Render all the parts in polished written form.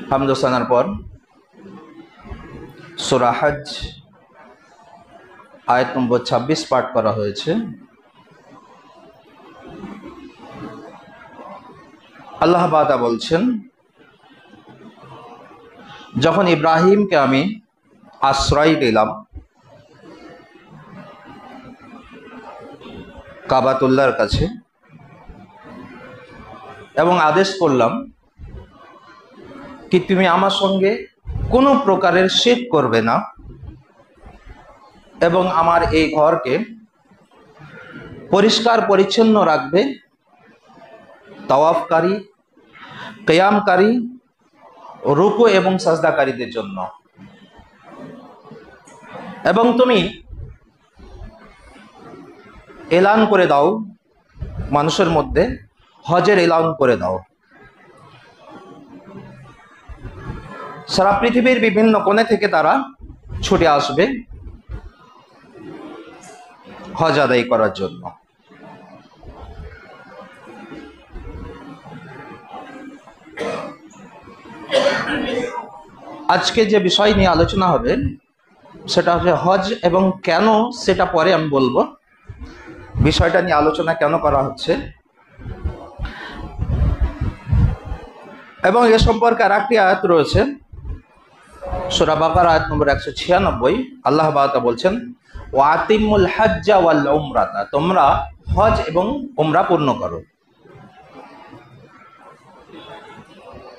হামদোসানার পর সূরা হজ আয়াত নম্বর 26 পাঠ করা হয়েছে। আল্লাহ তাআলা বলছেন, যখন ইব্রাহিমকে আমি আশ্রয় দিলাম কাবাতুল্লাহর কাছে এবং আদেশ করলাম কি তুমি আমার সঙ্গে কোনো প্রকারের শিরক করবে না এবং আমার এই ঘরকে পরিষ্কার পরিচ্ছন্ন রাখবে তাওয়াফকারী, কিয়ামকারী, রুকু এবং সাজদাকারীদের জন্য, এবং তুমি এলান করে দাও মানুষের মধ্যে, হজের এলান করে দাও। সারা পৃথিবীর বিভিন্ন কোণে থেকে তারা ছুটে আসবে হজ আদায় করার জন্য। আজকে যে বিষয় নিয়ে আলোচনা হবে সেটা হচ্ছে হজ, এবং কেন সেটা পরে আমি বলবো। বিষয়টা নিয়ে আলোচনা কেন করা হচ্ছে এবং এ সম্পর্কে আরেকটি আয়াত রয়েছে সূরা বাকারা আয়াত নম্বর 196। আল্লাহ তাআলা বলছেন, ওয়াতিমুল হজ্জা ওয়াল উমরাতা, তোমরা হজ এবং উমরা পূর্ণ করো।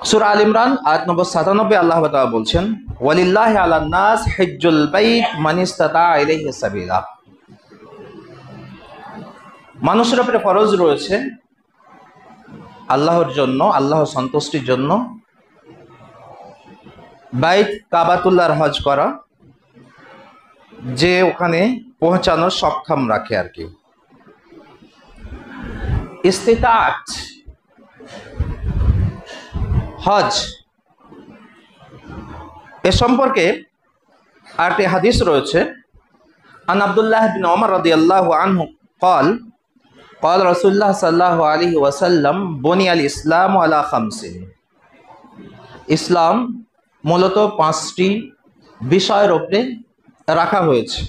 সূরা আল ইমরান আয়াত নম্বর 97 আল্লাহ তাআলা বলছেন, ওয়ালিল্লাহি আলান নাস হিজ্জুল বাইত মান ইসতাতা ইলাইহি সাবিলা, মানুষের উপরে ফরজ রয়েছে আল্লাহর জন্য, আল্লাহর সন্তুষ্টির জন্য বাইত কাবাতুল্লাহর হজ করা, যে ওখানে পৌঁছানোর সক্ষম রাখে আর কি। ইস্তিতাআত হজ, এ সম্পর্কে আরেকটি হাদিস রয়েছে। আন আব্দুল্লাহ বিন ওমর রাদিয়াল্লাহু আনহু قال قال رسول الله صلى الله عليه وسلم بني الاسلام على خمس, ইসলাম মূলত 5টি বিষয়ের উপরে রাখা হয়েছে,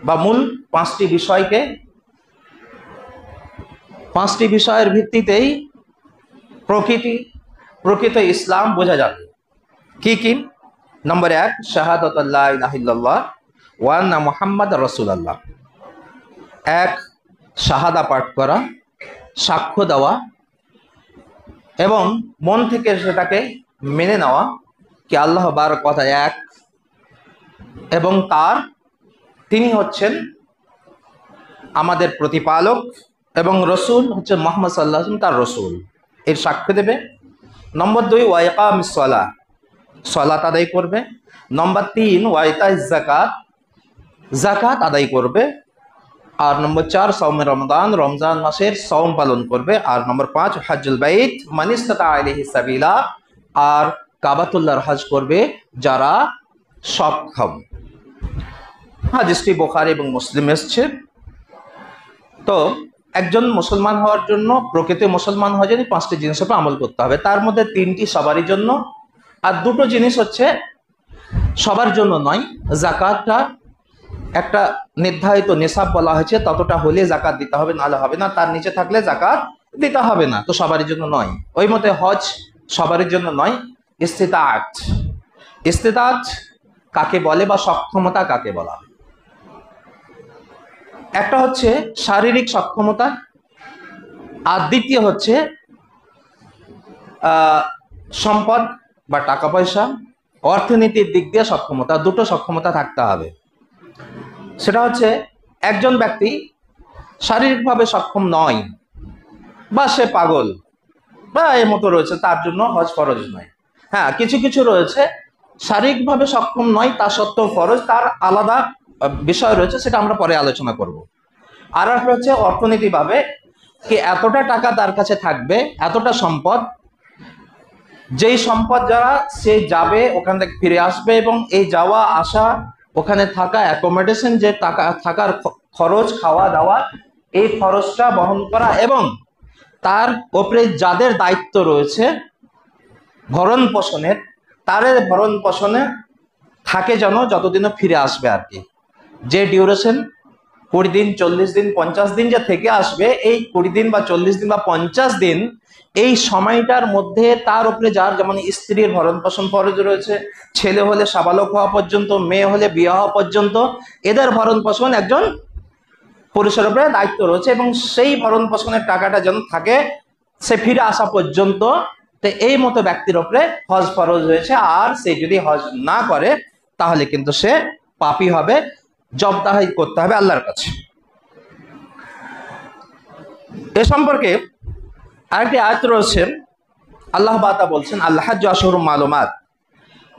বা মূল 5টি বিষয়কে 5টি বিষয়ের ভিত্তিতেই প্রকৃত ইসলাম বোঝা যাবে। কি কি? নম্বর 1, শাহাদাত লা ইলাহা ইল্লাল্লাহ ওয়া আন্না মুহাম্মাদুর রাসূলুল্লাহ, এক শাহাদা পাঠ করা, সাক্ষ্য দেওয়া এবং মন থেকে সেটাকে মেনে নেওয়া কি আল্লাহ বার কথা এক এবং তিনি হচ্ছেন আমাদের প্রতিপালক এবং রসুল হচ্ছে মুহাম্মদ সাল্লাল্লাহু আলাইহি ওয়াসাল্লাম তার রসুল, এর সাক্ষ্য দেবে। নম্বর 2, ওয়া ইকামিস সালাহ, সালাত আদায় করবে। নম্বর 3, ওয়া ইতাইজ যাকাত, যাকাত আদায় করবে। আর নম্বর 4, সাওমে রমজান, রমজান মাসের সাওম পালন করবে। আর নম্বর 5, হজ্জুল বাইত মান ইসতাতা ইলাইহি সাবিলা, আর কাবাতুল্লাহর হজ করবে যারা সক্ষম। হাদিসটি বুখারী এবং মুসলিম এসেছে। তো একজন মুসলমান হওয়ার জন্য, প্রকৃত মুসলমান হওয়ার জন্য 5টি জিনিসের উপর আমল করতে হবে। তার মধ্যে 3টি সবারই জন্য, আর 2টো জিনিস হচ্ছে সবার জন্য নয়। যাকাতটা একটা নির্ধারিত নিসাব বলা হয়েছে, ততটা হলে যাকাত দিতে হবে, নাহলে হবে না। তার নিচে থাকলে যাকাত দিতে হবে না, তো সবারই জন্য নয়। ওই মতে হজ সবারই জন্য নয়। ইস্তিতাআত, ইস্তিতাআত কাকে বলে বা সক্ষমতা কাকে বলা? একটা হচ্ছে শারীরিক সক্ষমতা, আর দ্বিতীয় হচ্ছে সম্পদ বা টাকা পয়সা, অর্থনীতির দিক দিয়ে সক্ষমতা। 2টো সক্ষমতা থাকতে হবে। সেটা হচ্ছে একজন ব্যক্তি শারীরিকভাবে সক্ষম নয়, বা সে পাগল বা এর মতো রয়েছে, তার জন্য হজ ফরজ নয়। হ্যাঁ, কিছু কিছু রয়েছে শারীরিকভাবে সক্ষম নয়, তা সত্ত্বেও ফরজ, তার আলাদা বিষয় রয়েছে, সেটা আমরা পরে আলোচনা করব। আর একটা হচ্ছে অর্থনীতিভাবে কি এতটা টাকা তার কাছে থাকবে, এতটা সম্পদ, যেই সম্পদ যারা সে যাবে ওখান থেকে ফিরে আসবে, এবং এই যাওয়া আসা, ওখানে থাকা, অ্যাকোমোডেশন, যে টাকা থাকার খরচ, খাওয়া দাওয়া, এই খরচটা বহন করা, এবং তার উপরে যাদের দায়িত্ব রয়েছে ভরণ পোষণের, তার ভরণ পোষণে থাকে যেন যতদিনও ফিরে আসবে আর কি। যে ডিউরেশন 20 দিন, 40 দিন, 50 দিন যে থেকে আসবে, এই 20 দিন বা 40 দিন বা 50 দিন, এই সময়টার মধ্যে তার উপরে যার যেমন স্ত্রীর ভরণ পোষণ ফরজ রয়েছে, ছেলে হলে সাবালক হওয়া পর্যন্ত, মেয়ে হলে বিয়ে হওয়া পর্যন্ত, এদের ভরণ পোষণ একজন পুরুষের উপরে দায়িত্ব রয়েছে, এবং সেই ভরণ পোষণের টাকাটা যেন থাকে সে ফিরে আসা পর্যন্ত। তো এই মতো ব্যক্তির উপরে হজ ফরজ হয়েছে, আর সে যদি হজ না করে তাহলে কিন্তু সে পাপী হবে, জবাবদিহি করতে হবে আল্লাহর কাছে। এ সম্পর্কে আরেকটি আয়াত রয়েছে, আল্লাহ বাতা বলছেন, আল হাজ্জু আশহুরুম মালুমাত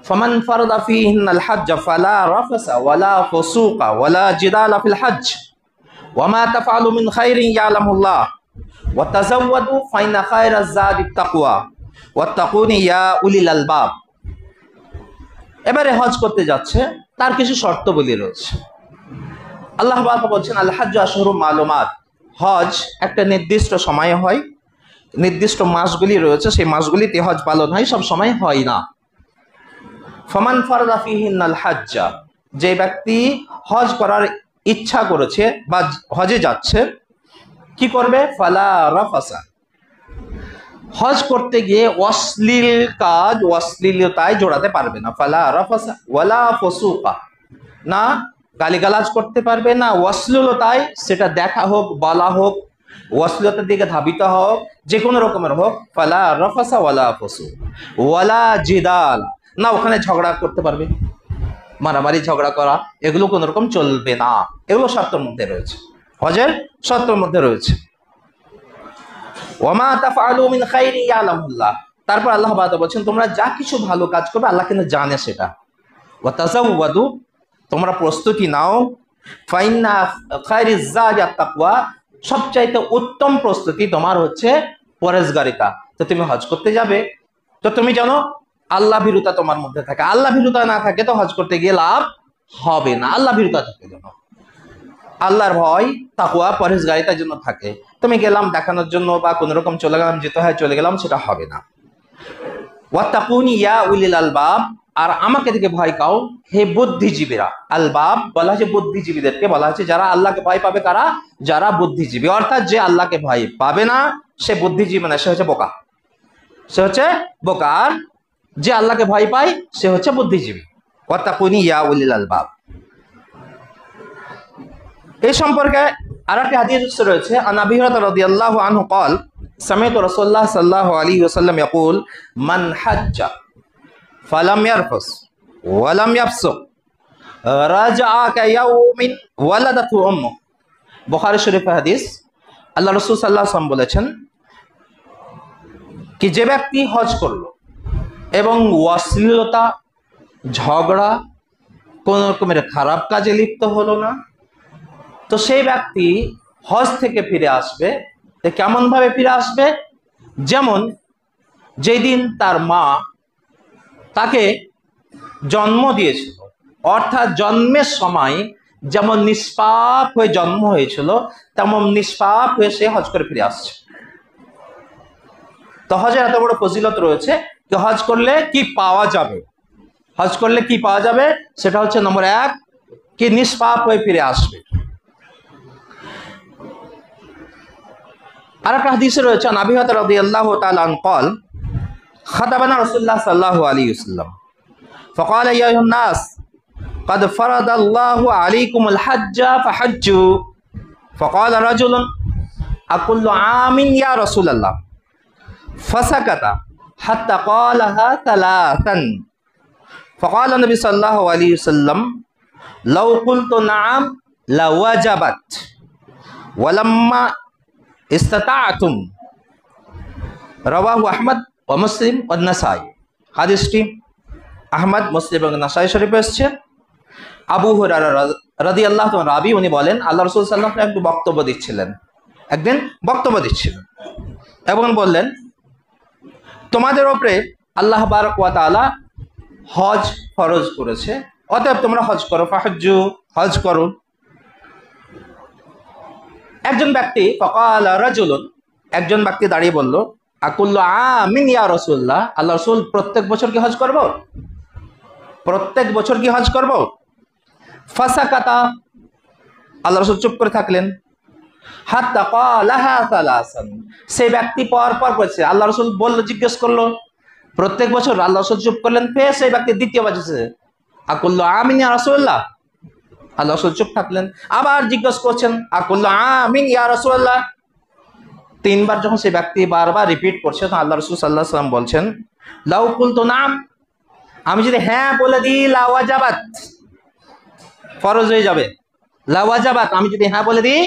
ফামান ফারাদা ফীহিন্নাল হাজ্জ ফালা রাফাসা ওয়ালা ফুসুকা ওয়ালা জিদালা ফিল হজ্জ ওয়ামা তাফআলু মিন খাইরিন ইয়ালামুল্লাহ ওয়া তাযাওয়াদু ফাইন্না খায়রাজ যাদিত তাকওয়া ওয়াত্তাকুনি ইয়া উলিল আলবাব। এবারে হজ করতে যাচ্ছে, তার কিছু শর্তাবলী রয়েছে। আল্লাহ পাক বলছেন, আল হাজ্জু আশহুরুম মালুমাত, হজ একটা নির্দিষ্ট সময়ে হয়, নির্দিষ্ট মাসগুলি রয়েছে, সেই মাসগুলিতে হজ পালন হয়, সব সময় হয় না। ফামান ফারাদা ফীহিন্নাল হাজ্জা, যে ব্যক্তি হজ করার ইচ্ছা করেছে বা হজে যাচ্ছে, কি করবে? ফালা রাফাসা, হজ করতে গিয়ে অশ্লীল কাজ, অশ্লীলতায় জড়াতে পারবে না। ফালা রাফাসা ওয়ালা ফুসুকা, না গালিগালাজ করতে পারবে, না অশ্লীলতায়, সেটা দেখা হোক, বলা হোক, অশ্লীলতার দিকে ধাবিত হোক, যে কোনো রকমের হোক। ফালা রাফাসা ওয়ালা ফুসুক ওয়ালা জিদাল, না ওখানে ঝগড়া করতে পারবে, মারামারি ঝগড়া করা, এগুলো কোন রকম চলবে না। এগুলো শর্তের মধ্যে রয়েছে, হজের শর্তের মধ্যে রয়েছে। ওয়ামা তাফআলু মিন খাইরিন ইয়ালামুল্লাহ, তারপর আল্লাহ বাদ বলছেন, তোমরা যা কিছু ভালো কাজ করবে আল্লাহ কিন্তু জানে সেটা। ওয়া তাযাওয়াদু, তোমরা প্রস্তুতি নাও। ফাইন্না খায়রিজ যাদি আত-তাকওয়া, সবচাইতে উত্তম প্রস্তুতি তোমার হচ্ছে পরহেজগারিতা। তো তুমি হজ করতে যাবে, তো তুমি জানো আল্লাহ ভীরুতা তোমার মধ্যে থাকে। আল্লাহ ভীরুতা না থাকে তো হজ করতে গিয়ে লাভ হবে না। আল্লাহ ভীরুতা থাকে যেন, আল্লাহর ভয়, তাকওয়া, পরহেজগারিতার জন্য থাকে। তুমি গেলাম দেখানোর জন্য বা কোন রকম চলে গেলাম, যেতে হয় চলে গেলাম, সেটা হবে না। ওয়াত্তাকুনি ইয়া উলিল আলবাব, আর আমাকে থেকে ভয় পাও হে বুদ্ধিজীবীরা। আলবাব বলা হচ্ছে বুদ্ধিজীবীদেরকে বলা হচ্ছে, যারা আল্লাহকে ভয় পাবে কারা? যারা বুদ্ধিজীবী। অর্থাৎ যে আল্লাহকে ভয় পাবে না সে বুদ্ধিজীবী না, সে হচ্ছে বোকা, সে হচ্ছে বোকা। আর যে আল্লাহকে ভয় পায় সে হচ্ছে বুদ্ধিজীবী। ওয়াত্তাকুনি ইয়া উলিল আলবাব। এই সম্পর্কে আরেকটি হাদিস রয়েছে, আন আবি হুরায়রা রাদিয়াল্লাহু আনহু قال سمعت رسول الله صلى الله عليه وسلم يقول من حج فلم يرفث ولم يفسق رجع كيوم ولدته امه। বুখারী শরীফের হাদিস, আল্লাহ রাসূল সাল্লাল্লাহু আলাইহি ওয়াসাল্লাম বলেছেন কি যে ব্যক্তি হজ করলো এবং অশ্লীলতা, ঝগড়া, কোন রকমের খারাপ কাজে লিপ্ত হলো না, তো সেই ব্যক্তি হজ থেকে ফিরে আসবে। কেমন ভাবে ফিরে আসবে? যেমন যেদিন তার মা তাকে জন্ম দিয়েছিল, অর্থাৎ জন্মের সময় যেমন নিষ্পাপ হয়ে জন্ম হয়েছিল, তেমন নিষ্পাপ হয়ে সে হজ করে ফিরে আসছে। তো হজের এত বড় ফজিলত রয়েছে যে হজ করলে কি পাওয়া যাবে, হজ করলে কি পাওয়া যাবে, সেটা হচ্ছে নম্বর 1, কি নিষ্পাপ হয়ে ফিরে আসবে। আর একটা হাদিসে রয়েছে, আবি হুরায়রা রাদিয়াল্লাহু তাআলা আনহু قال خطبنا رسول الله صلى الله عليه وسلم فقال يا ايها الناس قد فرض الله عليكم الحج فحجوا فقال رجل أكل عام يا رسول الله فسكت حتى قالها ثلاثا فقال النبي صلى الله عليه وسلم لو قلت نعم لوجبت ولما ইস্তাতাতুম। রাওয়াহু আহমদ ওয়া মুসলিম ওয়া নাসাই। হাদিসটি আহমদ, মুসলিম এবং নাসাই শরীফে এসেছে। আবু হুরায়রা রাদিয়াল্লাহু তাআলা রাবি, উনি বলেন আল্লাহ রাসূল সাল্লাল্লাহু আলাইহি ওয়াসাল্লাম একদিন বক্তব্য দিচ্ছিলেন এবং বললেন, তোমাদের উপরে আল্লাহ বারাক ওয়া তাআলা হজ ফরজ করেছে, অতএব তোমরা হজ করো। ফাহজ্জু, হজ করো। একজন ব্যক্তি, ফাকালা রাজুলুন, একজন ব্যক্তি দাঁড়িয়ে বলল, আকুল্লু আমিন ইয়া রাসূলুল্লাহ, আল্লাহ রাসূল প্রত্যেক বছর কি হজ করব? প্রত্যেক বছর কি হজ করব? ফাসাকাতা, আল্লাহ রাসূল চুপ করে থাকলেন। হাত্তা ক্বালাহা সালাসান, সেই ব্যক্তি পর পর বলছে, আল্লাহ রাসূল বললো, জিজ্ঞেস করলো প্রত্যেক বছর, আল্লাহ রাসূল চুপ করলেন। ফের সেই ব্যক্তি দ্বিতীয় বাজছে, আকুল্লু আমিন ইয়া রাসূলুল্লাহ, আল্লাহ রাসূল চুপ থাকলেন। আবার জিজ্ঞেস করছেন, আকুল্লু আমিন ইয়া রাসূলুল্লাহ। তিনবার যখন সেই ব্যক্তি বারবার রিপিট করছে, তখন আল্লাহ রাসূল সাল্লাল্লাহু আলাইহি ওয়াসাল্লাম বলছেন, লাউ কুলতু নাম, আমি যদি হ্যাঁ বলে দিই, লাওয়াজাবাত, ফরজ হয়ে যাবে। লাওয়াজাবাত, আমি যদি হ্যাঁ বলে দিই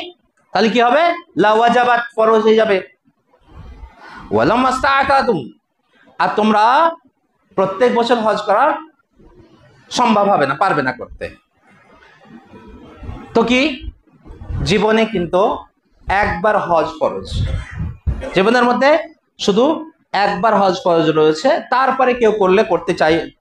তাহলে কি হবে? লাওয়াজাবাত, ফরজ হয়ে যাবে। ওয়ালাম মাস্তাআতাতুম, আর তোমরা প্রত্যেক বছর হজ করা সম্ভব হবে না, পারবে না করতে। তো কি, জীবনে কিন্তু একবার হজ ফরজ, জীবনের মধ্যে শুধু একবার হজ ফরজ রয়েছে। তারপরে কেউ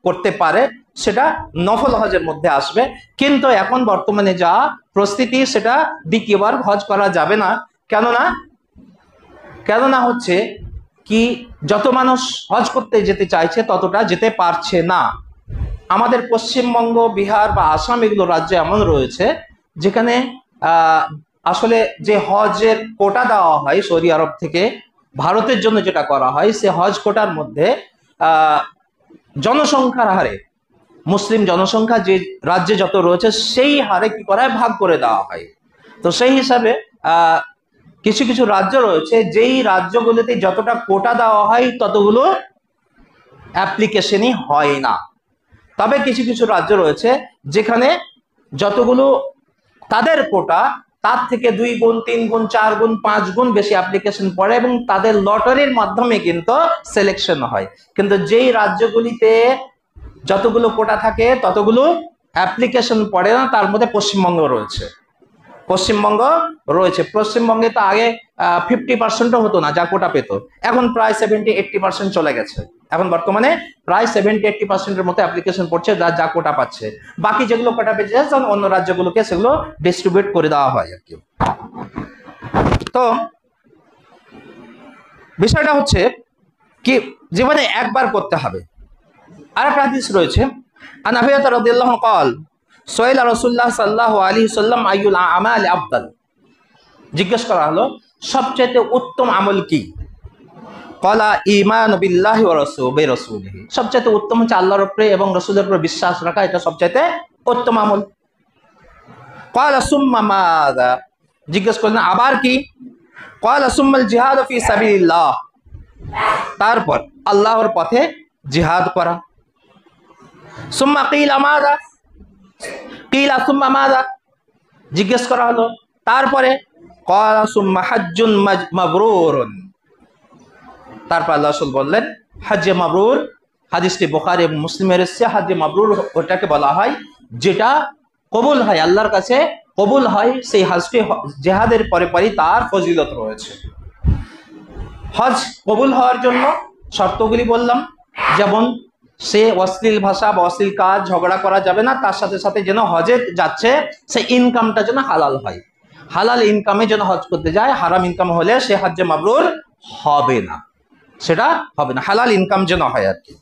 করতে পারে, সেটা নফল হজের মধ্যে আসবে। কিন্তু এখন বর্তমানে যা পরিস্থিতি, সেটা দ্বিতীয়বার হজ করা যাবে না। কেননা হচ্ছে কি, যত মানুষ হজ করতে যেতে চাইছে ততটা যেতে পারছে না। আমাদের পশ্চিমবঙ্গ, বিহার বা আসাম, এগুলো রাজ্য এমন রয়েছে যেখানে আসলে যে হজের কোটা দেওয়া হয় সৌদি আরব থেকে ভারতের জন্য, যেটা করা হয়, সে হজ কোটার মধ্যে জনসংখ্যার হারে, মুসলিম জনসংখ্যা যে রাজ্যে যত রয়েছে সেই হারে কি করা হয়, ভাগ করে দেওয়া হয়। তো সেই হিসাবে কিছু কিছু রাজ্য রয়েছে, যেই রাজ্যগুলোতে যতটা কোটা দেওয়া হয় ততগুলো অ্যাপ্লিকেশনই হয় না। তবে কিছু কিছু রাজ্য রয়েছে যেখানে যতগুলো তাদের কোটা, তার থেকে 2 গুণ, 3 গুণ, 4 গুণ, 5 গুণ বেশি অ্যাপ্লিকেশন পড়ে, এবং তাদের লটারির মাধ্যমে কিন্তু সিলেকশন হয়। কিন্তু যেই রাজ্যগুলিতে যতগুলো কোটা থাকে ততগুলো অ্যাপ্লিকেশন পড়ে না, তার মধ্যে পশ্চিমবঙ্গ রয়েছে। পশ্চিমবঙ্গে তো আগে 50% হতো না যা কোটা পেত, এখন প্রায় 70-80% চলে গেছে। এখন বর্তমানে প্রায় 70-80%-এর মতো অ্যাপ্লিকেশন পড়ছে যা কোটা পাচ্ছে। বাকি যেগুলো কোটা পেয়েছে তখন অন্য রাজ্যগুলোকে সেগুলো ডিস্ট্রিবিউট করে দেওয়া হয় আর কি। তো বিষয়টা হচ্ছে কি, জীবনে একবার করতে হবে। আর একটা হাদিস রয়েছে, আন আবি হুরায়রা রাদিয়াল্লাহু আনহু قال سئل রাসূলুল্লাহ সাল্লাল্লাহু আলাইহি ওয়াসাল্লাম আইয়ুল আমালি আফদাল, জিজ্ঞেস করা হলো সবচেয়ে উত্তম আমল কি? ক্বালা ঈমানু বিল্লাহি ওয়া রাসূলিহি, সবচেয়ে উত্তম হচ্ছে আল্লাহর উপরে এবং রাসূলের উপরে বিশ্বাস রাখা, এটা সবচেয়ে উত্তম আমল। ক্বালা সুম্মা মাযা, জিজ্ঞেস করলেন আবার কি? ক্বালা সুম্মাল জিহাদু ফি সাবিলিল্লাহ, তারপর আল্লাহর পথে জিহাদ করা। সুম্মা কিলা মাযা, কিলা সুম্মা মাযা, জিজ্ঞেস করা হলো তারপরে? ক্বালা সুম্মা হাজ্জুন মাবরুরুন, তারপর আল্লাহ রাসূল বললেন হজ্জে মাবরুর। হাদিসটি বুখারী এবং মুসলিমের এসেছে। হজ্জে মাবরুর ওটাকে বলা হয় যেটা কবুল হয়, আল্লাহর কাছে কবুল হয়। সেই হজটি জিহাদের পরে পরই তার ফজিলত রয়েছে। হজ কবুল হওয়ার জন্য শর্তগুলি বললাম, যেমন সে অশ্লীল ভাষা বা অশ্লীল কাজ, ঝগড়া করা যাবে না। তার সাথে সাথে যেন হজে যাচ্ছে সেই ইনকামটা যেন হালাল হয়, হালাল ইনকামে যেন হজ করতে যায়। হারাম ইনকাম হলে সে হজ্জে মাবরুর হবে না, সেটা হবে না। হালাল ইনকাম যেন হয় আর কি।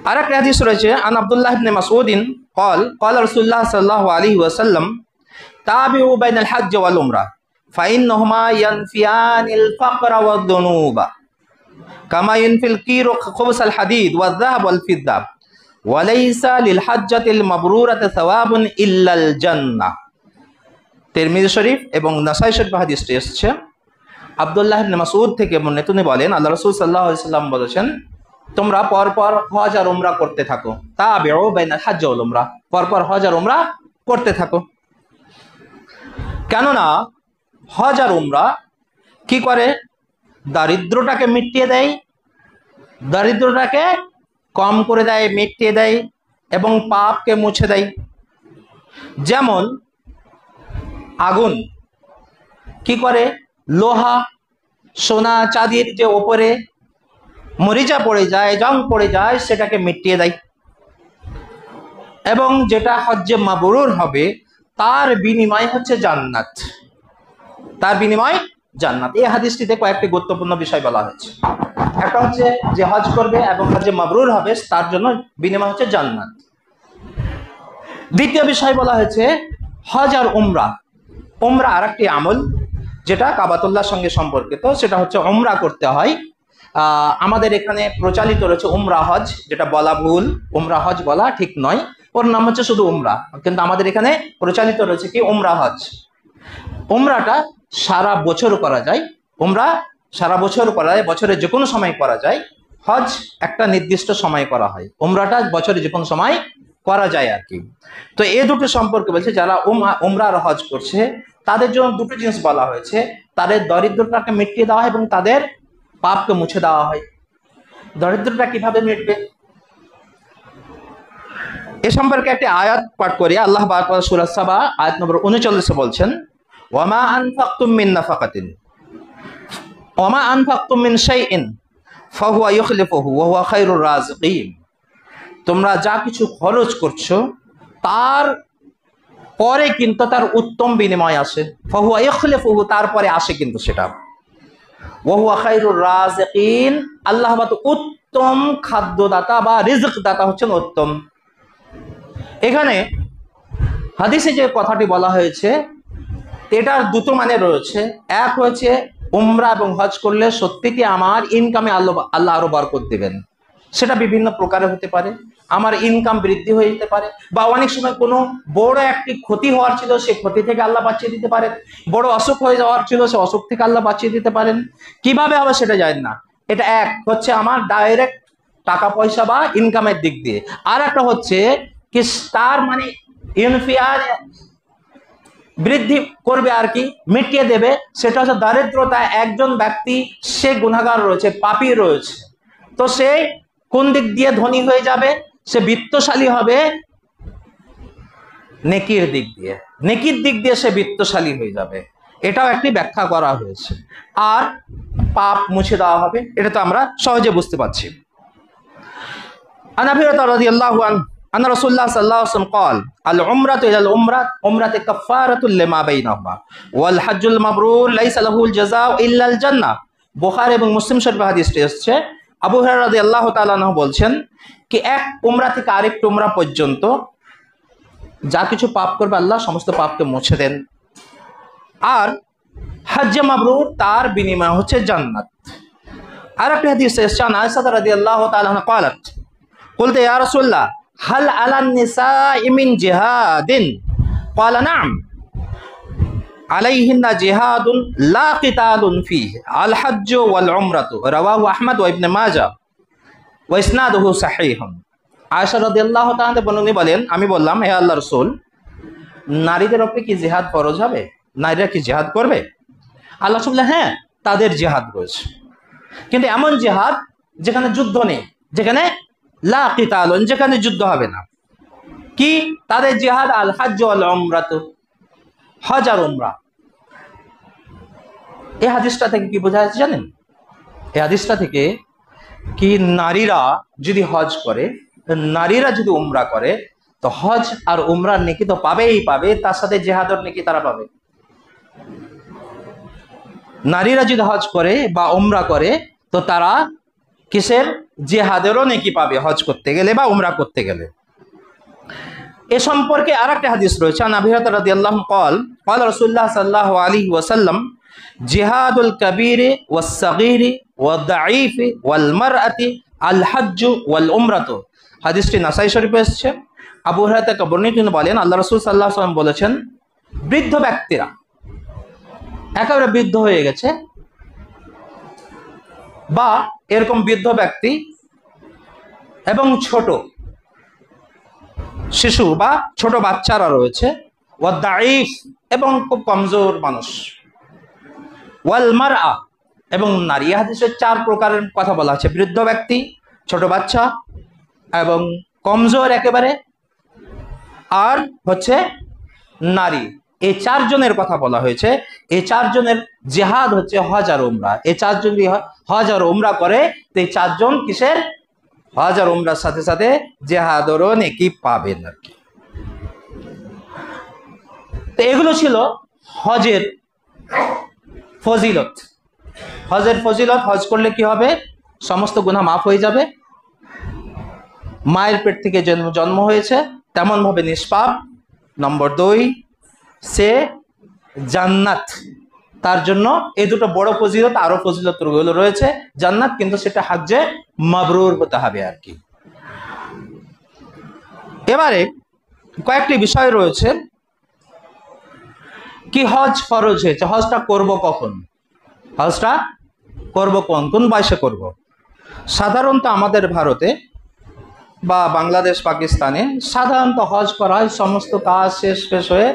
আর একটা হাদিস রয়েছে, আন আব্দুল্লাহ ইবনে মাসউদিন قال قال رسول الله صلى الله عليه وسلم تابعوا بين الحج والعمرة فإنهما ينفيان الفقر والذنوب كما ينفي الكير خبث الحديد والذهب والفضة وليس للحجة المبرورة ثواب إلا الجنة। তিরমিজি শরীফ এবং নাসাই শরীফ হাদিসটি এসেছে। আব্দুল্লাহ ইবনে মাসউদ থেকে বর্ণিত, তিনি বলেন আল্লাহ রাসূল সাল্লাল্লাহু আলাইহি ওয়াসাল্লাম বলেছেন, তোমরা পরপর হজ আর উমরা করতে থাকো। তাবিউ বাইনাল হজ্জ ওয়াল উমরা, পরপর হজ আর উমরা করতে থাকো। কেননা হজ আর উমরা কি করে? দারিদ্রটাকে মিটিয়ে দেয়, দারিদ্রটাকে কম করে দেয়, মিটিয়ে দেয়, এবং পাপকে মুছে দেয়। যেমন আগুন কি করে? লোহা, সোনা, চাঁদির যে ওপরে মরিচা পড়ে যায়, জং পড়ে যায়, সেটাকে মিটিয়ে দেয়। এবং যেটা হজ্জে মাবরুর হবে তার বিনিময় হচ্ছে জান্নাত, তার বিনিময় জান্নাত। এই হাদিসটিতে কয়েকটি গুরুত্বপূর্ণ বিষয় বলা হয়েছে। একটা হচ্ছে যে হজ করবে এবং হজে মাবরুর হবে তার জন্য বিনিময় হচ্ছে জান্নাত। দ্বিতীয় বিষয় বলা হয়েছে হজ আর উমরা। উমরা আর একটি আমল যেটা কাবাতুল্লাহর সঙ্গে সম্পর্কিত, সেটা হচ্ছে উমরা করতে হয়। আমাদের এখানে প্রচলিত রয়েছে উমরা হজ, যেটা বলা ভুল, উমরা হজ বলা ঠিক নয়, ওর নাম হচ্ছে শুধু উমরা। কিন্তু আমাদের এখানে প্রচলিত রয়েছে কি উমরা হজ। উমরাটা সারা বছর করা যায়, উমরা সারা বছর করা যায়, বছরের যে কোনো সময় করা যায়। হজ একটা নির্দিষ্ট সময় করা হয়, উমরাটা বছরে যে কোনো সময় করা যায় আর কি। তো এই দুটো সম্পর্কে বলছে যারা উমরা আর হজ করছে তাদের জন্য দুটো জিনিস বলা হয়েছে, তাদের দরিদ্রতাকে মিটিয়ে দেওয়া হয় এবং তাদের পাপকে মুছে দেওয়া হয়। দরিদ্রতা কিভাবে মিটবে এ সম্পর্কে একটি আয়াত পাঠ করি। আল্লাহ সূরা সাবা আয়াত নম্বর 39 বলছেন, ওয়ামা আনফাকতুম মিন নাফাকাতিন ওয়ামা আনফাকতুম মিন শাইইন ফাহুয়া ইউখলিফুহু ওয়া হুয়া খায়রুর রাযিকিন। তোমরা যা কিছু খরচ করছো তার পরে কিন্তু তার উত্তম বিনিময় আসে। ফাহুয়া ইউখলিফুহু, তারপরে আসে কিন্তু সেটা। ওয়া হুয়া খায়রুর রাযিকিন, আল্লাহ উত্তম খাদ্যদাতা বা রিজক দাতা হচ্ছেন উত্তম। এখানে হাদিসে যে কথাটি বলা হয়েছে এটার দুটো মানে রয়েছে। এক হয়েছে উমরা এবং হজ করলে সত্যি কি আমার ইনকামে আল্লাহ আরো বরকত দিবেন, সেটা বিভিন্ন প্রকারে হতে পারে। আমার ইনকাম বৃদ্ধি হয়ে যেতে পারে, বা অনেক সময় কোনো বড় একটি ক্ষতি হওয়ার ছিল সেই ক্ষতি থেকে আল্লাহ বাঁচিয়ে দিতে পারেন, বড় অসুখ হয়ে যাওয়ার ছিল সে অসুখ থেকে আল্লাহ বাঁচিয়ে দিতে পারেন। কিভাবে হবে সেটা জানেন না। এটা এক হচ্ছে আমার ডাইরেক্ট টাকা পয়সা বা ইনকামের দিক দিয়ে। আর একটা হচ্ছে কি তার মানে ইনফিয়ার বৃদ্ধি করবে আর কি, মিটিয়ে দেবে। সেটা হচ্ছে দারিদ্রতা। একজন ব্যক্তি সে গুনাহগার রয়েছে, পাপী রয়েছে, তো সে কোন দিক দিয়ে ধনী হয়ে যাবে? সে বিত্তশালী হবে নেকির দিক দিয়ে, নেকির দিক দিয়ে সে বিত্তশালী হয়ে যাবে। এটাও একটি ব্যাখ্যা করা হয়েছে। আর পাপ মুছে দেওয়া হবে, এটা তো আমরা সহজে বুঝতে পারছি। আন আবি হুরায়রা রাদিয়াল্লাহু আনহু আন্না রাসূলুল্লাহ সাল্লাল্লাহু আলাইহি ওয়াসাল্লাম قال العمرة إلى العمرة كفارة لما بينهما والحج المبرور ليس له الجزاء إلا الجنة। বুখারী এবং মুসলিম শরীফে হাদিসটি এসেছে। আবু হুরায়রা রাদিয়াল্লাহু তাআলা আনহু বলছেন কি এক উমরা থেকে আরেকটি উমরা পর্যন্ত যা কিছু পাপ করবে আল্লাহ সমস্ত পাপকে মুছে দেন। আর হজ্জে মাবরুর তার বিনিময় হচ্ছে জান্নাত। আর একটা হাদিস এসেছে আয়েশা রাদিয়াল্লাহু তাআলা আনহা قالت قلت يا رسول الله هل على النساء من جهاد قال نعم عليهن جهاد لا قتال فيه الحج والعمرة رواه أحمد وابن ماجه وإسناده صحيح। আয়েশা রাদিয়াল্লাহু তাআলা বর্ণনা বলেন আমি বললাম হে আল্লাহর রাসূল, নারীদের উপরে কি জিহাদ ফরজ হবে? নারীরা কি জিহাদ করবে? আল্লাহ রাসূল বললেন হ্যাঁ, তাদের জিহাদ রয়েছে, কিন্তু এমন জিহাদ যেখানে যুদ্ধ নেই, যেখানে লা কিতালুন, যেখানে যুদ্ধ হবে না। কি তাদের জিহাদ? আল হজ্জ ওয়াল উমরাত, হজ আর উমরা। এই হাদিসটা থেকে কি বোঝা যাচ্ছে জানেন? এই হাদিসটা থেকে কি নারীরা যদি হজ করে, নারীরা যদি উমরা করে, তো হজ আর উমরার নেকি তো পাবেই পাবে, তার সাথে জিহাদের নেকি তারা পাবে। নারীরা যদি হজ করে বা উমরা করে তো তারা কিসের? জিহাদেরও নেকি পাবে, হজ করতে গেলে বা উমরা করতে গেলে। এ সম্পর্কে আর একটা হাদিস রয়েছে আন আবি হুরায়রা রাদিয়াল্লাহু قال قال رسول الله صلى الله عليه وسلم جهاد الكبير والصغير والضعيف والمرأة الحج والعمرة। হাদিসটি নাসাই শরীফে এসেছে। আবু হুরায়রা থেকে বর্ণিত তিনি বলেন আল্লাহ রাসূল সাল্লাল্লাহু আলাইহি ওয়াসাল্লাম বলেছেন বৃদ্ধ ব্যক্তিরা, একেবারে বৃদ্ধ হয়ে গেছে বা এরকম বৃদ্ধ ব্যক্তি এবং ছোট শিশু বা ছোট বাচ্চারা রয়েছে, ওয়াদাইফ এবং খুব কমজোর মানুষ, ওয়াল মারআ এবং নারী। হাদিসে চার প্রকারের কথা বলা আছে, বৃদ্ধ ব্যক্তি, ছোট বাচ্চা এবং কমজোর একেবারে, আর হচ্ছে নারী। এই চারজনের কথা বলা হয়েছে। এই চারজনের জিহাদ হচ্ছে হজ আর উমরা। এই চারজন হজ আর উমরা করে তো এই চারজন কিসের? হজ আর উমরার সাথে সাথে জিহাদেরও নেকি পাবেন আর কি। তো এগুলো ছিল হজের ফজিলত। হজের ফজিলত, হজ করলে কি হবে? সমস্ত গুনাহ মাফ হয়ে যাবে। মায়ের পেট থেকে জন্ম হয়েছে তেমন ভাবে নিষ্পাপ। নম্বর 2, সে জান্নাত, তার জন্য এই দুটো বড় ফজিলত। আরো ফজিলত রয়েছে জান্নাত, কিন্তু সেটা হজ্জে মাবরুর হতে হবে আর কি। এবারে কয়েকটি বিষয় রয়েছে। কি হজ ফরজ হয়েছে, হজটা করব কখন, হজটা করব কোন বয়সে করব? সাধারণত আমাদের ভারতে বা বাংলাদেশ পাকিস্তানে সাধারণত হজ করা হয় সমস্ত কাজ শেষ হয়ে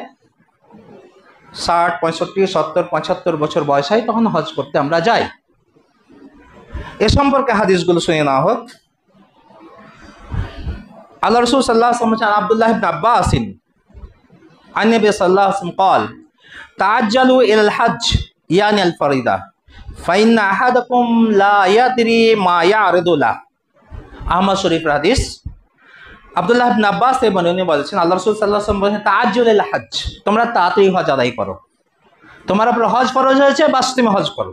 60, 65, 70, 75 বছর বয়স হয়, তখন হজ করতে আমরা যাই। এ সম্পর্কে হাদিসগুলো শুনে নেওয়া হোক। আল্লাহ রাসূল সাল্লাল্লাহু আলাইহি ওয়াসাল্লাম আব্দুল্লাহ ইবনে আব্বাস আন নবী সাল্লাল্লাহু আলাইহি ওয়াসাল্লাম قال تعجلوا الى الحج يعني الفريضه فإن أحدكم لا يدري ما يعرض له। আহমদ শরীফের হাদিস। আব্দুল্লাহ ইবনে আব্বাস উনি বলেছেন আল্লাহ রাসূল সাল্লাল্লাহু আলাইহি ওয়াসাল্লাম বলেছেন তাআজ্জুলুল হজ, তোমরা তাড়াতাড়ি হজ আদায় করো। তোমার উপর হজ ফরজ হয়েছে, বাস তুমি হজ করো।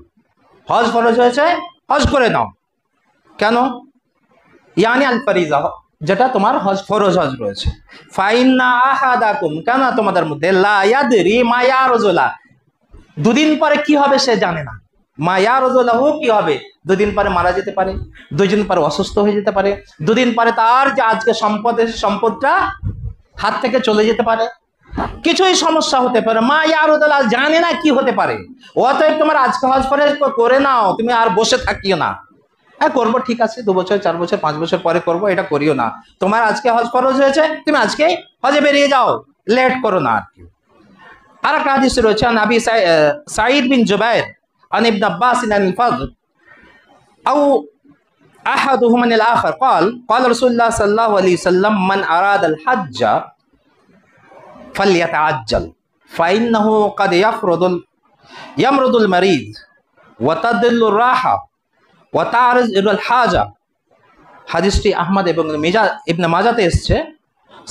হজ ফরজ হয়েছে, হজ করে নাও। কেন? ইয়ানি আল ফারিজা, যেটা তোমার হজ ফরজ হজ রয়েছে। ফাইন্না আহাদাকুম, কেন তোমাদের মধ্যে লা ইয়াদরি মা ইয়ারজুলা, দুদিন পরে কি হবে সে জানে না। মা ইয়ারজুলাহু, কি হবে? দুদিন পরে মারা যেতে পারে, দুদিন পরে অসুস্থ হয়ে যেতে পারে, দুদিন পরে তার যে আজকে সম্পদ এসে সম্পদটা হাত থেকে চলে যেতে পারে, কিছুই সমস্যা হতে পারে। মা ইয়ারজুলা, জানে না কি হতে পারে। অতএব তোমার আজকে হজ ফরজ করে নাও, তুমি আর বসে থাকিও না। হ্যাঁ করবো, ঠিক আছে, 2 বছর 4 বছর 5 বছর পরে করবো, এটা করিও না। তোমার আজকে হজ ফরজ হয়েছে, তুমি আজকে হজে বেরিয়ে যাও, লেট করো না আর কি। আর একটা হাদিস রয়েছে নবী সাঈদ বিন জুবাইর আন ইবনে আব্বাস আন আল-ফাদল আও আহাদুহুমা আল আখর قال قال رسول الله صلى الله عليه وسلم من اراد الحج فليتعجل فانه قد يمرض المريض وتدل الراحه ওয়াতারিজ ইবনুল হাজা। হাদিসটি আহমদ এবং ইবনে মাজাতে এসেছে।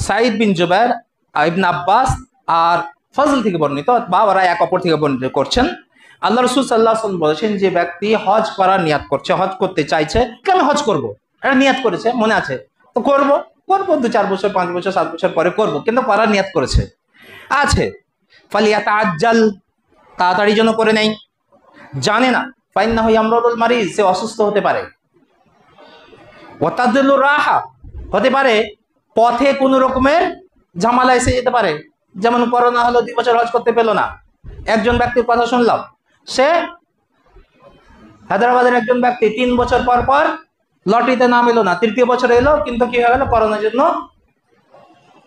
সাঈদ বিন জুবাইর, ইবনে আব্বাস আর ফজল থেকে বর্ণিত, বা ওরা এক অপর থেকে বর্ণিত করছেন। আল্লাহ রাসূল সাল্লাল্লাহু আলাইহি ওয়াসাল্লাম বলেছেন, যে ব্যক্তি হজ করার নিয়াত করছে, হজ করতে চাইছে, কেন হজ করব, এটা নিয়াত করেছে, মনে আছে তো করব 2-4 বছর 5 বছর 7 বছর পরে করব, কিন্তু করার নিয়াত করেছে আছে। ফালিয়াতাআজ্জাল, তাড়াতাড়ি যেন করে নেই। জানে না, ফাইন্নাহু ইয়ামরুদুল মারিজ, সে অসুস্থ হতে পারে। ওয়াতাদুল্লুর রাহা, হতে পারে পথে কোনো রকমের ঝামেলা এসে যেতে পারে। যেমন করোনা হলো, 2 বছর হজ করতে পেল না। একজন ব্যক্তির কথা শুনলাম, সে হায়দ্রাবাদের একজন ব্যক্তি 3 বছর পর পর লটারিতে নাম এলো না, 3য় বছর এলো, কিন্তু কি হয়ে গেল,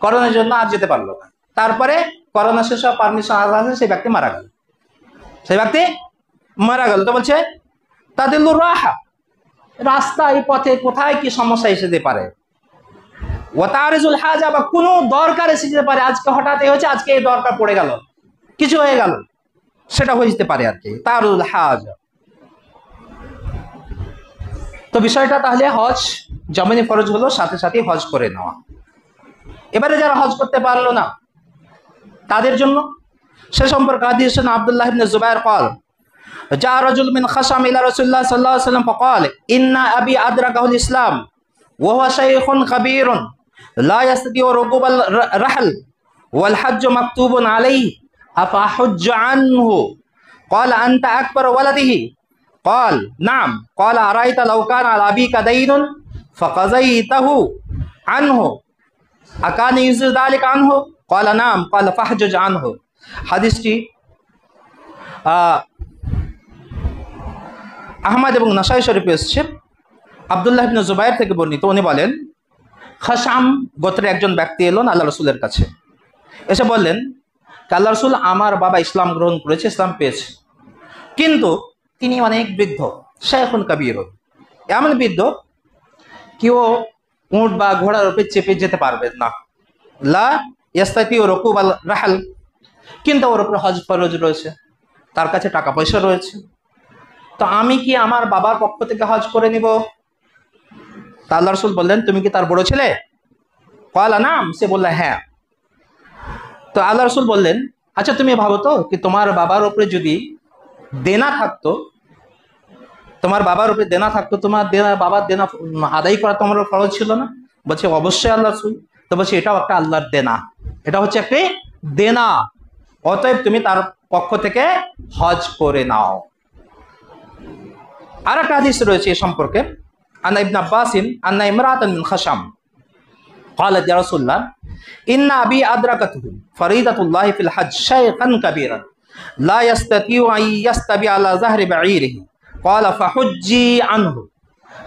করোনার জন্য আর যেতে পারলো না। তারপরে করোনা শেষ হওয়া পারমিশন আসে, সেই ব্যক্তি মারা গেল। তো বলছে তাদিল্লুর রাহা, রাস্তা, এই পথে কোথায় কি সমস্যা এসে যেতে পারে। ওয়াতারিজুল হাজা, বা কোনো দরকার এসে যেতে পারে। আজকে হঠাৎ হয়েছে, আজকে এই দরকার পড়ে গেল, কিছু হয়ে গেল, সেটা হয়ে যেতে পারে আর কি, তারুল হাজা। তো বিষয়টা তাহলে হজ যেমনই ফরজ হলো, সাথে সাথে হজ করে নেওয়া। এবারে যারা হজ করতে পারলো না তাদের জন্য সে সম্পর্কে হাদিস আব্দুল্লাহ ইবনে জুবাইর قال جاء رجل من خشم الى رسول الله صلى الله عليه وسلم فقال ان ابي ادركه الاسلام وهو شيخ كبير لا يستطيع ركوب الرحل والحج مكتوب عليه افاحج عنه قال انت اكبر ولده قال نعم قال ارايت لو كان على ابيك دين فقضيته عنه اكان يجزي ذلك عنه قال نعم قال فاحجج عنه। হাদিসটি আহমদ এবং নাসাই শরীফে এসেছে। আব্দুল্লাহ ইবনে জুবাইর থেকে বর্ণিত, উনি বলেন, খাসাম গোত্রের একজন ব্যক্তি এলেন আল্লাহ রসুলের কাছে, এসে বললেন, আল্লাহ রসুল, আমার বাবা ইসলাম গ্রহণ করেছে, ইসলাম পেয়েছে, কিন্তু তিনি অনেক বৃদ্ধ, শাইখুন কাবীর, এমন বৃদ্ধ কেউ উট বা ঘোড়ার উপরে চেপে যেতে পারবেন না। লা ইয়াস্তাতিউ রকুবাল রাহাল, কিন্তু ওর উপরে হজ ফরজ রয়েছে, তার কাছে টাকা পয়সা রয়েছে, তো আমি কি আমার বাবার পক্ষ থেকে হজ করে নিব? তা আল্লাহ রাসূল বললেন, তুমি কি তার বড় ছেলে? ক্বালা নাম, সে বলল হ্যাঁ। তো আল্লাহ রাসূল বললেন, আচ্ছা তুমি ভাবো তো কি তোমার বাবার উপরে যদি দেনা থাকতো, তোমার বাবার উপরে দেনা থাকতো, তোমার দেনা, বাবার দেনা আদায় করা তোমার ফরজ ছিল না? বলছে অবশ্যই আল্লাহ রাসূল। তো বলছে এটাও একটা আল্লাহর দেনা, এটা হচ্ছে একটি দেনা, অতএব তুমি তার পক্ষ থেকে হজ করে নাও। আর একটা হাদিস রয়েছে এ সম্পর্কে, আনা ইবনে আব্বাসিন আন্না ইমরাতান মিন খাশাম قالت يا رسول الله إن أبي أدركته فريضة الله في الحج شيخا كبيرا لا يستطيع أن يستوي على ظهر بعيره قال فحجي عنه।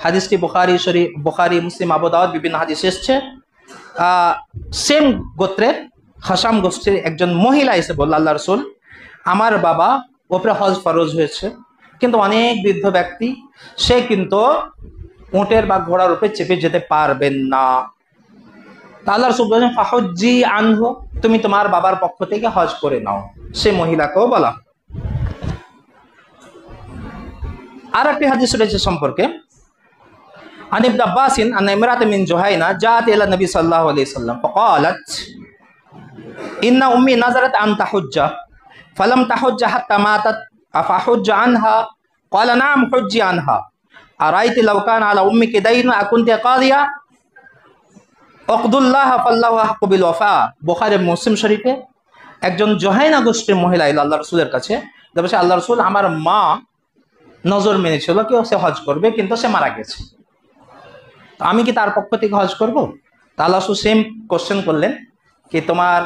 হাদিসটি বুখারী মুসলিম আবু দাউদ বিভিন্ন হাদিস এসেছে। সেম গোত্রের খাশাম গোত্রের একজন মহিলা এসে বলল, আল্লাহ রাসূল আমার বাবা ওপরে হজ ফরজ হয়েছে, কিন্তু অনেক বৃদ্ধ ব্যক্তি, সে কিন্তু উটের বা ঘোড়ার উপরে চেপে যেতে পারবেন না। আল্লাহ রাসূল বলেন ফাহুজ্জি আনহু, তুমি তোমার বাবার পক্ষ থেকে হজ করে নাও। সে মহিলাকেও বলা। আর একটি হাদিস রয়েছে সম্পর্কে, عن ابن عباس أن امرأة من جهينة جاءت إلى النبي صلى الله عليه وسلم فقالت إن أمي نذرت أن تحج فلم تحج حتى ماتت أفحج عنها؟ قال نعم حجي عنها أرأيت لو كان على أمك دين أكنت قاضية অকদুল্লাহ ফাল্লাহু আহqqu বিল ওয়াফা। বুখারী মুসলিম শরীফে একজন জোহাইনা গোষ্ঠীর মহিলা এলো আল্লাহ রাসূলের কাছে, বলছে আল্লাহ রাসূল আমার মা নজর মেনেছিল কি সে হজ করবে, কিন্তু সে মারা গেছে, আমি কি তার পক্ষ থেকে হজ করব? তা আল্লাহ রাসূল সেম কোশ্চেন করলেন কি তোমার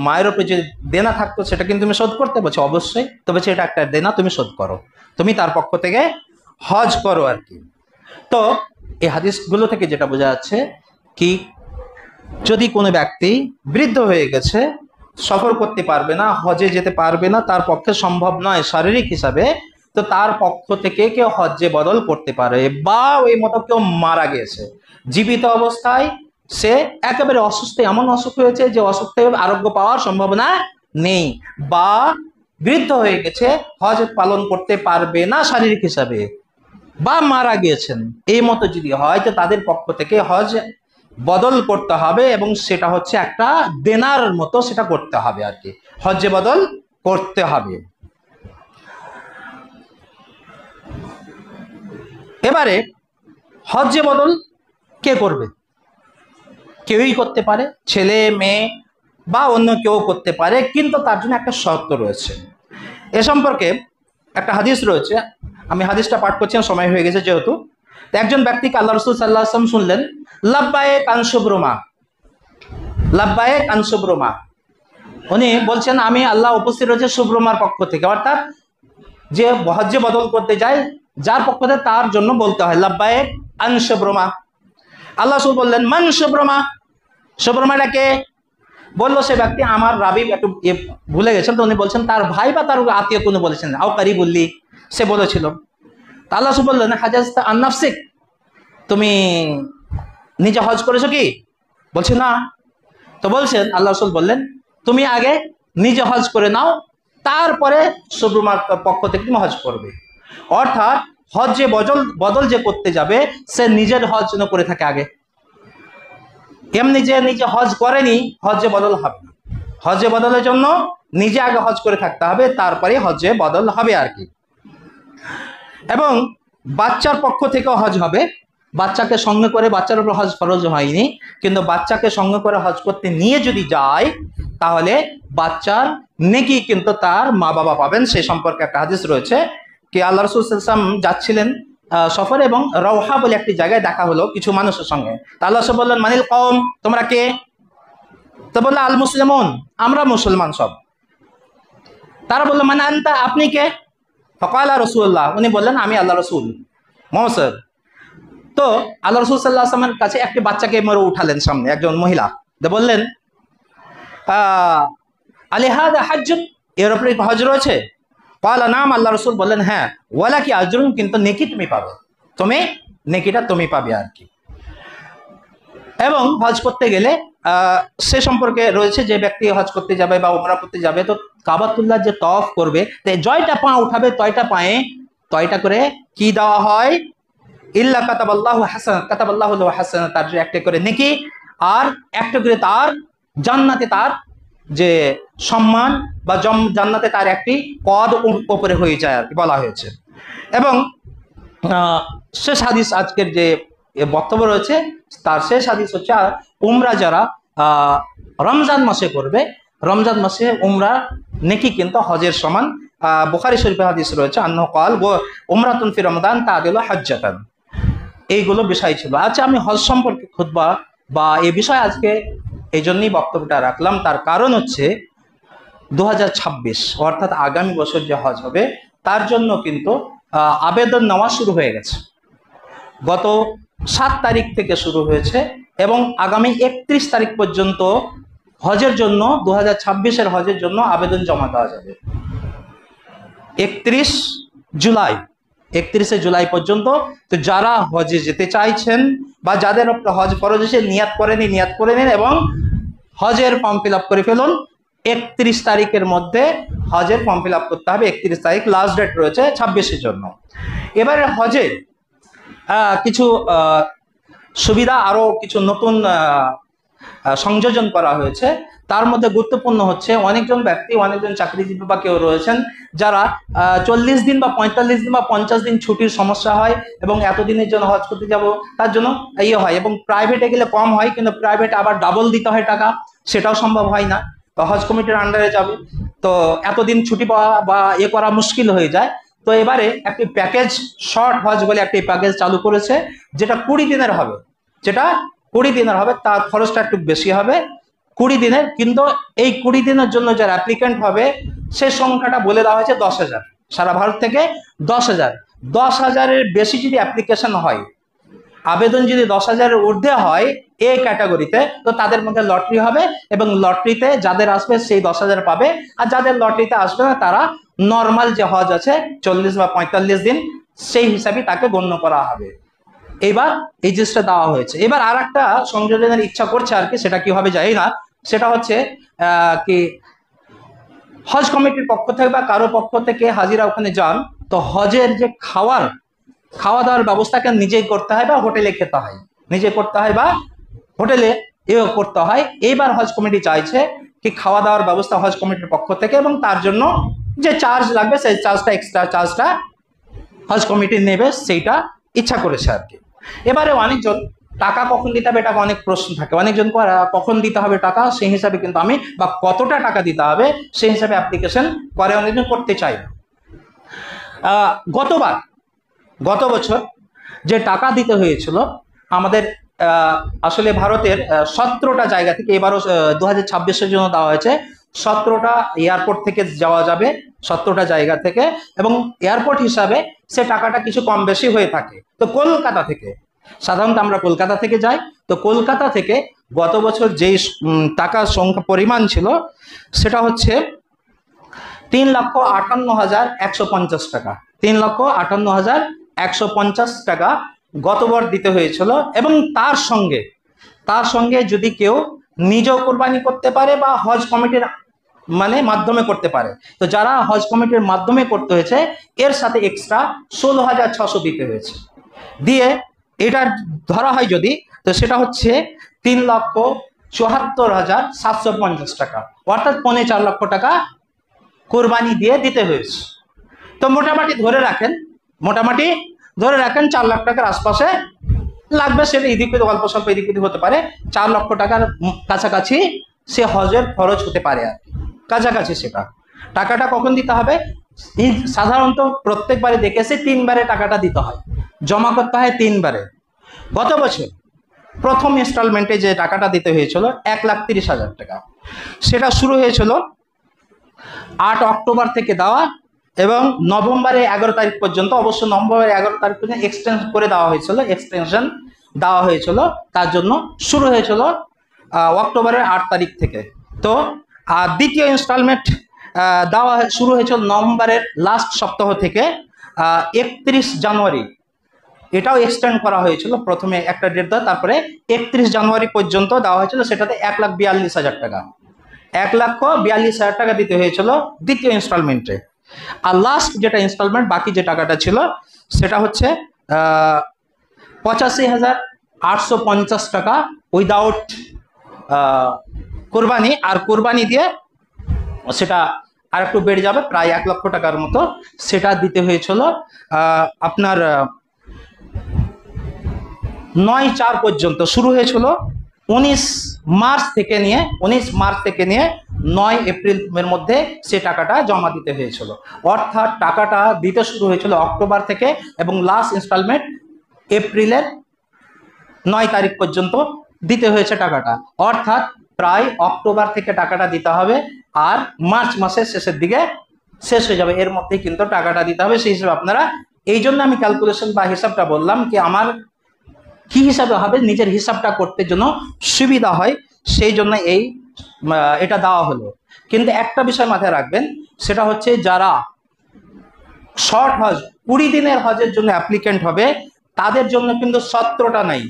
মায়ের উপরে যে দেনা থাকতো সেটা কিন্তু তুমি শোধ করতে? বলছে অবশ্যই। তবে সেটা একটা দেনা, তুমি শোধ করো, তুমি তার পক্ষ থেকে হজ করো আর কি। তো এই হাদিসগুলো থেকে যেটা বোঝা যাচ্ছে কি, যদি কোনো ব্যক্তি বৃদ্ধ হয়ে গেছে, সফর করতে পারবে না, হজে যেতে পারবে না, তার পক্ষে সম্ভব নয় শারীরিক হিসাবে, তো তার পক্ষ থেকে কেউ হজ্জে বদল করতে পারে। বা ওই মতো কেউ মারা গেছে, জীবিত অবস্থায় সে একেবারে অসুস্থ, এমন অসুখ হয়েছে যে অসুখ থেকে আরোগ্য পাওয়ার সম্ভাবনা নেই, বা বৃদ্ধ হয়ে গেছে, হজ পালন করতে পারবে না শারীরিক হিসাবে, বা মারা গিয়েছেন, এই মতো যদি হয় তো তাদের পক্ষ থেকে হজ বদল করতে হবে, এবং সেটা হচ্ছে একটা দেনার মতো সেটা করতে হবে আর কি, হজ্জে বদল করতে হবে। এবারে হজ্জে বদল কে করবে? কেউই করতে পারে, ছেলে মেয়ে বা অন্য কেউ করতে পারে, কিন্তু তার জন্য একটা শর্ত রয়েছে। এ সম্পর্কে একটা হাদিস রয়েছে, আমি হাদিসটা পাঠ করছি, সময় হয়ে গেছে যেহেতু। একজন ব্যক্তিকে আল্লাহ রাসূল সাল্লাল্লাহু আলাইহি ওয়াসাল্লাম শুনলেন, লাব্বায়েক আন শুবরুমা, লাব্বায়েক আন শুবরুমা, উনি বলছেন আমি আল্লাহ উপস্থিত রয়েছে শুবরুমার পক্ষ থেকে, অর্থাৎ যে হজ্জে বদল করতে যায় যার পক্ষ থেকে তার জন্য বলতে হয় লাব্বায়েক আন শুবরুমা। আল্লাহ রাসূল বললেন মান শুবরুমা, শুবরুমাটা কে? বললো সে ব্যক্তি, আমার রাবি একটু ভুলে গেছেন, তো উনি বলছেন তার ভাই বা তার আত্মীয় কোনো বলেছেন, আও কারিবুল্লি সে বলেছিল। আল্লাহ রাসূল বললেন হাজাজতা আন নাফসিক, তুমি নিজে হজ করেছো কি? বলছে না। তো বলছেন, আল্লাহ রাসূল বললেন তুমি আগে নিজে হজ করে নাও, তারপরে শুবরুমার পক্ষ থেকে তুমি হজ করবে। অর্থাৎ হজ্জে বদল যে করতে যাবে সে নিজের হজ যেন করে থাকে আগে, এমনি যে নিজে হজ করেনি হজ্জে বদল হবে না। হজ্জে বদলের জন্য নিজে আগে হজ করে থাকতে হবে, তারপরে হজ্জে বদল হবে আর কি। এবং বাচ্চার পক্ষ থেকেও হজ হবে, বাচ্চাকে সঙ্গে করে, বাচ্চার উপর হজ ফরজ হয়নি, কিন্তু বাচ্চাকে সঙ্গে করে হজ করতে নিয়ে যদি যায় তাহলে বাচ্চার নেকি কিন্তু তার মা বাবা পাবেন। সে সম্পর্কে একটা হাদিস রয়েছে কি আল্লাহ রাসূল সাল্লাল্লাহু আলাইহি ওয়াসাল্লাম যাচ্ছিলেন সফরে, এবং রওহা বলে একটি জায়গায় দেখা হলো কিছু মানুষের সঙ্গে। আল্লাহ রাসূল বললেন মানিল কওম, তোমরা কে? তো বলল আল মুসলিমুন, আমরা মুসলমান সব। তারা বললো মানে আনতা, আপনি কে? ফাকালা রাসূলুল্লাহ, উনি বললেন আমি আল্লাহ রাসূল মুহাম্মদ। তো আল্লাহ রাসূল সাল্লাল্লাহু আলাইহি ওয়াসাল্লামের কাছে একটি বাচ্চাকে মেরে উঠালেন সামনে, একজন মহিলা, বললেন আলিহাদা হাজ্জুন, এর উপরে হজ রয়েছে? ক্বালা নাম, আল্লাহ রাসূল বললেন হ্যাঁ, ওয়ালাকি আজরুন, কিন্তু নেকি তুমি পাবে, তুমি নেকিটা তুমি পাবে আর কি। এবং হজ করতে গেলে সে সম্পর্কে রয়েছে, যে ব্যক্তি হজ করতে যাবে বা উমরা করতে যাবে, তো কাবাতুল্লাহ যে তওয়াফ করবে, জয়টা পা উঠাবে, তয়টা পায়ে তয়টা করে কি দেওয়া হয়? ইল্লা কাতাবাল্লাহু হাসানাত, কাতাবাল্লাহু লাহু হাসানাত, তার একটা করে নেকি আর একটা করে তার জান্নাতে তার যে সম্মান বা জান্নাতে তার একটি পদ উপরে হয়ে যায় আর কি বলা হয়েছে। এবং শেষ হাদিস আজকের যে বক্তব্য রয়েছে তার শেষ হাদিস হচ্ছে উমরা যারা রমজান মাসে করবে, রমজান মাসে উমরা নেকি কিন্তু হজের সমান। বুখারী শরীফে হাদিস রয়েছে আন্নাহু ক্বাল উমরাতুন ফি রমাদান তাআদিলু হাজ্জাতান। এইগুলো বিষয় ছিল। আচ্ছা, আমি হজ সম্পর্কে খুতবা বা এই বিষয়ে আজকে এই জন্যই বক্তব্যটা রাখলাম, তার কারণ হচ্ছে 2026 অর্থাৎ আগামী বছর যে হজ হবে তার জন্য কিন্তু আবেদন নেওয়া শুরু হয়ে গেছে। গত 7 তারিখ থেকে শুরু হয়েছে এবং আগামী 31 তারিখ পর্যন্ত হজের জন্য 2026-এর হজের জন্য আবেদন জমা দেওয়া যাবে। 31শে জুলাই পর্যন্ত। তো যারা হজে যেতে চাইছেন বা যাদের হজ ফরজ এসে নিয়াত করে নিন এবং হজের ফর্ম ফিল আপ করে ফেলুন। 31 তারিখের মধ্যে হজের ফর্ম ফিল আপ করতে হবে। 31 তারিখ লাস্ট ডেট রয়েছে 26-এর জন্য। এবারে হজে কিছু সুবিধা, আরো কিছু নতুন সংযোজন করা হয়েছে। তার মধ্যে গুরুত্বপূর্ণ হচ্ছে অনেকজন চাকরিজীবী বা কেউ রয়েছেন যারা 40 দিন বা 45 দিন বা 50 দিন ছুটির সমস্যা হয় এবং এতদিনের জন্য হজ করতে যাব তার জন্য হয়, এবং প্রাইভেটে গেলে কম হয় কিন্তু প্রাইভেটে আবার ডাবল দিতে হয় টাকা, সেটাও সম্ভব হয় না। তো হজ কমিটির আন্ডারে যাবে, তো এতদিন ছুটি পাওয়া বা করা মুশকিল হয়ে যায়। তো এবারে একটি প্যাকেজ, শর্ট হজ বলে একটি প্যাকেজ চালু করেছে যেটা 20 দিনের হবে। তার খরচটা একটু বেশি হবে 20 দিনের, কিন্তু এই 20 দিনের জন্য যারা অ্যাপ্লিকেন্ট হবে সেই সংখ্যাটা বলে দেওয়া হয়েছে 10,000। সারা ভারত থেকে 10,000-এর বেশি যদি অ্যাপ্লিকেশন হয়, আবেদন যদি 10,000-এর ঊর্ধ্বে হয় এই ক্যাটাগরিতে, তো তাদের মধ্যে লটারি হবে এবং লটারিতে যাদের আসবে সেই 10,000 পাবে, আর যাদের লটারিতে আসবে না তারা নর্মাল যে হজ আছে 40 বা 45 দিন সেই হিসাবে তাকে গণ্য করা হবে। এবার এই জিনিসটা দেওয়া হয়েছে। এবার আর একটা সংযোজনের ইচ্ছা করছে আর কি, সেটা কি হবে জানি না। সেটা হচ্ছে কি হজ কমিটির পক্ষ থেকে বা কারো পক্ষ থেকে হাজিরা ওখানে যান, তো হজের যে খাওয়া দাওয়ার ব্যবস্থাকে নিজেই করতে হয় বা হোটেলে খেতে হয়, বা হোটেলে করতে হয়। এইবার হজ কমিটি চাইছে কি খাওয়া দাওয়ার ব্যবস্থা হজ কমিটির পক্ষ থেকে, এবং তার জন্য যে চার্জ লাগবে সেই চার্জটা, এক্সট্রা চার্জটা হজ কমিটি নেবে, সেইটা ইচ্ছা করেছে আর কি। এবারে অনেকজন টাকা কখন দিতে হবে, এটা অনেক প্রশ্ন থাকে। অনেকজন কখন দিতে হবে টাকা সেই হিসাবে কিন্তু আমি বা কতটা টাকা দিতে হবে সেই হিসাবে অ্যাপ্লিকেশন করে অনেকজন করতে চাই না। গত বছর যে টাকা দিতে হয়েছিল আমাদের আসলে ভারতের 17টা জায়গা থেকে, এবারও 2026-এর জন্য দেওয়া হয়েছে 17টা এয়ারপোর্ট থেকে যাওয়া যাবে, 17টা জায়গা থেকে, এবং এয়ারপোর্ট হিসাবে সে টাকাটা কিছু কম বেশি হয়ে থাকে। তো কলকাতা থেকে, সাধারণত আমরা কলকাতা থেকে যাই, তো কলকাতা থেকে গত বছর যেই টাকার সংখ্যা পরিমাণ ছিল সেটা হচ্ছে 3,58,150 টাকা। 3,58,150 টাকা গতবার দিতে হয়েছিল। এবং তার সঙ্গে যদি কেউ নিজেও কোরবানি করতে পারে বা হজ কমিটির মাধ্যমে করতে পারে, তো যারা হজ কমিটির মাধ্যমে করতে হয়েছে এর সাথে এক্সট্রা 16,600 দিতে হয়েছে। দিয়ে এটা ধরা হয় যদি, তো সেটা হচ্ছে 3,74,750 টাকা, অর্থাৎ 4.5 লক্ষ টাকা কোরবানি দিয়ে দিতে হয়েছে। তো মোটামুটি ধরে রাখেন 4 লাখ টাকার আশপাশে লাগবে। সেটা এদিক ওদিক অল্প স্বল্প এদিক ওদিক হতে পারে। 4 লক্ষ টাকার কাছাকাছি সে হজের খরচ হতে পারে আর কাছাকাছি। সেটা টাকাটা কখন দিতে হবে? সাধারণত প্রত্যেকবারে দেখেছি 3 বারে টাকাটা দিতে হয়, জমা করতে হয় 3 বারে। গত বছর প্রথম ইনস্টলমেন্টে যে টাকাটা দিতে হয়েছিল 1,30,000 টাকা, সেটা শুরু হয়েছিল 8 অক্টোবর থেকে দেওয়া এবং নভেম্বরে 11 তারিখ পর্যন্ত, অবশ্য নভেম্বরের 11 তারিখ পর্যন্ত এক্সটেনশন দেওয়া হয়েছিল। তার জন্য শুরু হয়েছিল অক্টোবরের 8 তারিখ থেকে। তো দ্বিতীয় ইনস্টলমেন্ট দেওয়া শুরু হয়েছিল নভেম্বরের লাস্ট সপ্তাহ থেকে 31 জানুয়ারি। এটাও এক্সটেন্ড করা হয়েছিল, প্রথমে একটা ডেট দেওয়া, তারপরে 31 জানুয়ারি পর্যন্ত দেওয়া হয়েছিল। সেটাতে 1,42,000 টাকা, 1,42,000 টাকা দিতে হয়েছিল দ্বিতীয় ইনস্টলমেন্টে। আর লাস্ট যেটা ইনস্টলমেন্ট, বাকি যে টাকাটা ছিল সেটা হচ্ছে 85,850 টাকা উইদাউট কোরবানি, আর কোরবানি দিয়ে সেটা আর একটু বেড়ে যাবে প্রায় 1 লক্ষ টাকার মতো। সেটা দিতে হয়েছিল আপনার 9/4 পর্যন্ত শুরু হয়েছিল। 19 মার্চ থেকে নিয়ে 9 এপ্রিলের মধ্যে সে টাকাটা জমা দিতে হয়েছিল। অর্থাৎ টাকাটা দিতে শুরু হয়েছিল অক্টোবর থেকে এবং লাস্ট ইনস্টলমেন্ট এপ্রিলের 9 তারিখ পর্যন্ত দিতে হয়েছে টাকাটা। অর্থাৎ প্রায় অক্টোবর থেকে টাকাটা দিতে হবে, আর মার্চ মাসের শেষের দিকে শেষ হয়ে যাবে, এর মধ্যেই কিন্তু টাকাটা দিতে হবে। সেই হিসেবে আপনারা, এই জন্য আমি ক্যালকুলেশন বা হিসাবটা বললাম কি আমার কি হিসাবে হবে, নিজের হিসাবটা করতে জন্য সুবিধা হয়, সেই জন্য এটা দেওয়া হলো। কিন্তু একটা বিষয় মাথায় রাখবেন, সেটা হচ্ছে যারা শর্ট হজ 20 দিনের হজের জন্য অ্যাপ্লিকেন্ট হবে, তাদের জন্য কিন্তু 17টা নেই,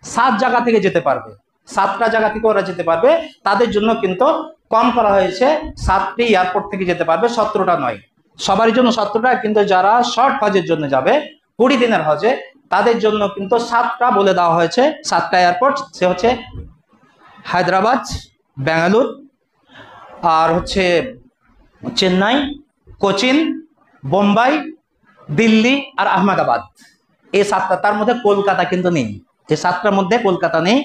7 জায়গা থেকে যেতে পারবে, 7টা জায়গা থেকে ওরা যেতে পারবে। তাদের জন্য কিন্তু কম করা হয়েছে, 7টি এয়ারপোর্ট থেকে যেতে পারবে, 17টা নয়। সবার জন্য 17টা, কিন্তু যারা শর্ট হজের জন্য যাবে 20 দিনের হজে, তাদের জন্য কিন্তু 7টা বলে দেওয়া হয়েছে। 7টা এয়ারপোর্ট, সে হচ্ছে হায়দ্রাবাদ, বেঙ্গালুর, আর হচ্ছে চেন্নাই, কোচিন, বোম্বাই, দিল্লি আর আহমেদাবাদ। এই 7টা, তার মধ্যে কলকাতা কিন্তু নেই। এই 7টার মধ্যে কলকাতা নেই।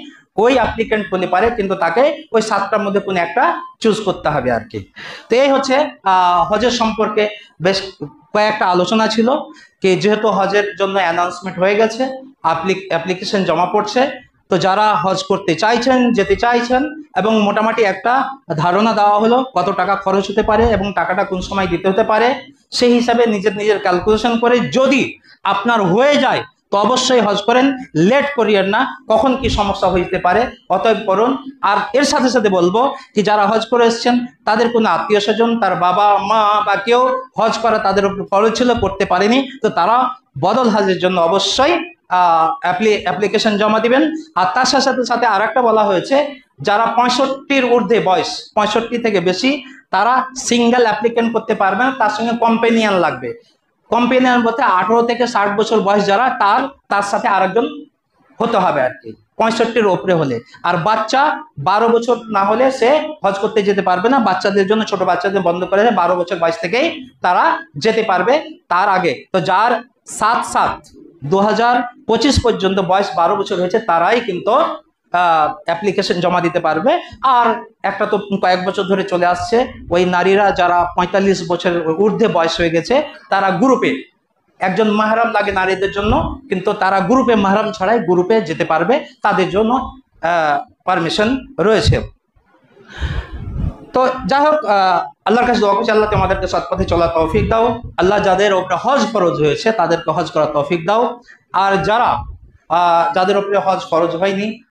ওই অ্যাপ্লিকেন্ট হতে পারে, কিন্তু তাকে ওই 7টার মধ্যে কোনো একটা চুজ করতে হবে আর কি। তো এই হচ্ছে হজের সম্পর্কে বেশ কয়েকটা আলোচনা ছিল। কি যেহেতু হজের জন্য অ্যানাউন্সমেন্ট হয়ে গেছে, অ্যাপ্লিকেশন জমা পড়ছে, তো যারা হজ করতে চাইছেন, যেতে চাইছেন, এবং মোটামুটি একটা ধারণা দেওয়া হলো কত টাকা খরচ হতে পারে এবং টাকাটা কোন সময় দিতে হতে পারে, সেই হিসাবে নিজের ক্যালকুলেশন করে যদি আপনার হয়ে যায় তো অবশ্যই হজ করেন, লেট করিয়েন না, কখন কি সমস্যা হইতে পারে, অতএব করুন। আর এর সাথে সাথে বলবো কি যারা হজ করে এসেছেন, তাদের কোনো আত্মীয় স্বজন, তার বাবা মা বা কেউ হজ করা তাদের উপর ফরজ ছিল, করতে পারেনি, তো তারা বদল হজের জন্য অবশ্যই অ্যাপ্লিকেশন জমা দিবেন। আর তার সাথে সাথে আর একটা বলা হয়েছে, যারা 65-র ঊর্ধ্বে বয়স, 65 থেকে বেশি, তারা সিঙ্গেল অ্যাপ্লিকেন্ট করতে পারবেন, তার সঙ্গে কম্পেনিয়ান লাগবে। কম্পেনিয়ান বলতে 18 থেকে 60 বছর বয়স যারা, তার সাথে আরেকজন হতে হবে আর কি, 65-র উপরে হলে। আর বাচ্চা 12 বছর না হলে সে হজ করতে যেতে পারবে না। বাচ্চাদের জন্য, ছোট বাচ্চাদের বন্ধ করে 12 বছর বয়স থেকেই তারা যেতে পারবে। তার আগে তো যার 7/7/2025 পর্যন্ত বয়স 12 বছর হয়েছে, তারাই কিন্তু অ্যাপ্লিকেশন জমা দিতে পারবে। আর একটা তো কয়েক বছর ধরে চলে আসছে, ওই নারীরা যারা 45 বছরের ঊর্ধ্বে বয়স হয়ে গেছে, তারা গ্রুপে, একজন মাহরাম লাগে নারীদের জন্য, কিন্তু তারা গ্রুপে, মাহরাম ছাড়াই গ্রুপে যেতে পারবে, তাদের জন্য পারমিশন রয়েছে। তো যাই হোক, আল্লাহর কাছে দোয়া করছি, আল্লাহ তোমাদেরকে সৎপথে চলার তৌফিক দাও। আল্লাহ যাদের উপরে হজ ফরজ হয়েছে তাদেরকে হজ করার তৌফিক দাও। আর যাদের উপরে হজ ফরজ হয়নি,